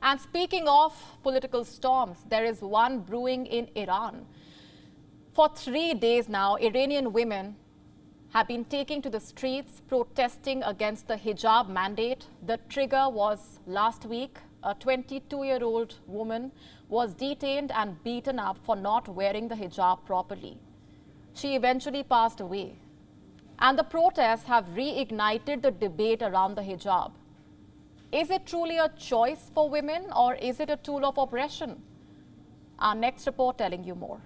And speaking of political storms, there is one brewing in Iran. For 3 days now, Iranian women have been taking to the streets protesting against the hijab mandate. The trigger was last week. A 22-year-old woman was detained and beaten up for not wearing the hijab properly. She eventually passed away. And the protests have reignited the debate around the hijab. Is it truly a choice for women, or is it a tool of oppression? Our next report telling you more.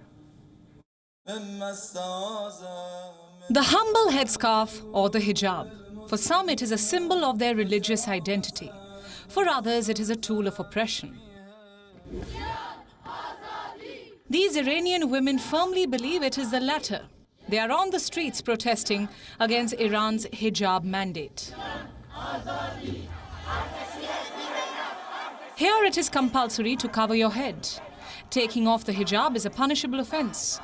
The humble headscarf or the hijab. For some, it is a symbol of their religious identity. For others, it is a tool of oppression. These Iranian women firmly believe it is the latter. They are on the streets protesting against Iran's hijab mandate. Here it is compulsory to cover your head. Taking off the hijab is a punishable offense.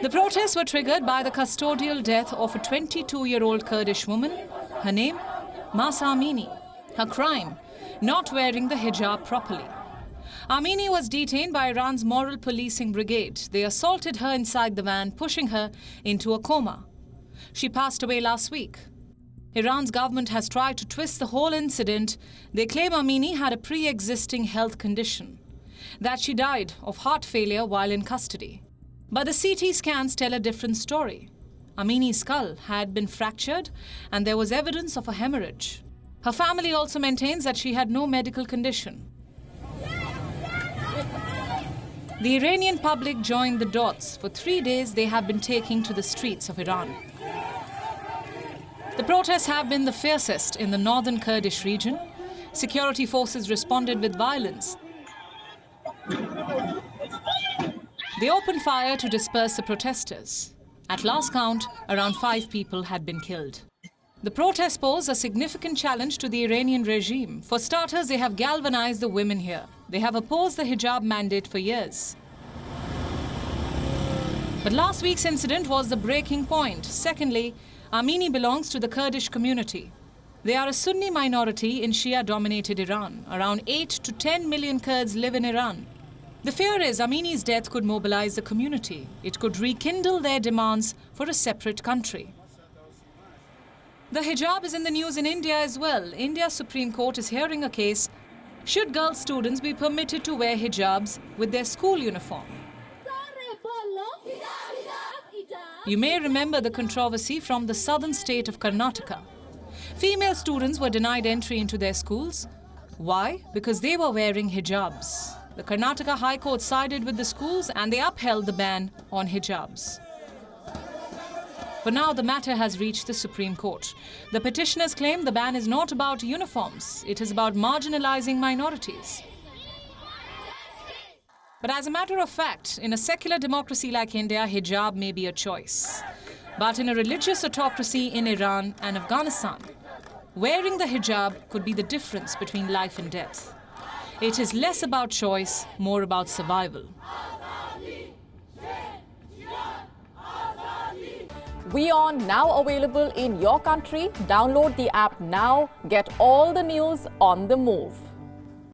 The protests were triggered by the custodial death of a 22-year-old Kurdish woman. Her name? Mahsa Amini. Her crime? Not wearing the hijab properly. Amini was detained by Iran's moral policing brigade. They assaulted her inside the van, pushing her into a coma. She passed away last week. Iran's government has tried to twist the whole incident. They claim Amini had a pre-existing health condition, that she died of heart failure while in custody. But the CT scans tell a different story. Amini's skull had been fractured and there was evidence of a hemorrhage. Her family also maintains that she had no medical condition. The Iranian public joined the dots. For 3 days, they have been taking to the streets of Iran. The protests have been the fiercest in the northern Kurdish region. Security forces responded with violence. They opened fire to disperse the protesters. At last count, around 5 people had been killed. The protests pose a significant challenge to the Iranian regime. For starters, they have galvanized the women here. They have opposed the hijab mandate for years. But last week's incident was the breaking point. Secondly, Amini belongs to the Kurdish community. They are a Sunni minority in Shia-dominated Iran. Around 8 to 10 million Kurds live in Iran. The fear is Amini's death could mobilize the community. It could rekindle their demands for a separate country. The hijab is in the news in India as well. India's Supreme Court is hearing a case. Should girl students be permitted to wear hijabs with their school uniform? You may remember the controversy from the southern state of Karnataka. Female students were denied entry into their schools. Why? Because they were wearing hijabs. The Karnataka High Court sided with the schools and they upheld the ban on hijabs. For now, the matter has reached the Supreme Court. The petitioners claim the ban is not about uniforms. It is about marginalizing minorities. But as a matter of fact, in a secular democracy like India, hijab may be a choice. But in a religious autocracy in Iran and Afghanistan, wearing the hijab could be the difference between life and death. It is less about choice, more about survival. WION now available in your country. Download the app now. Get all the news on the move.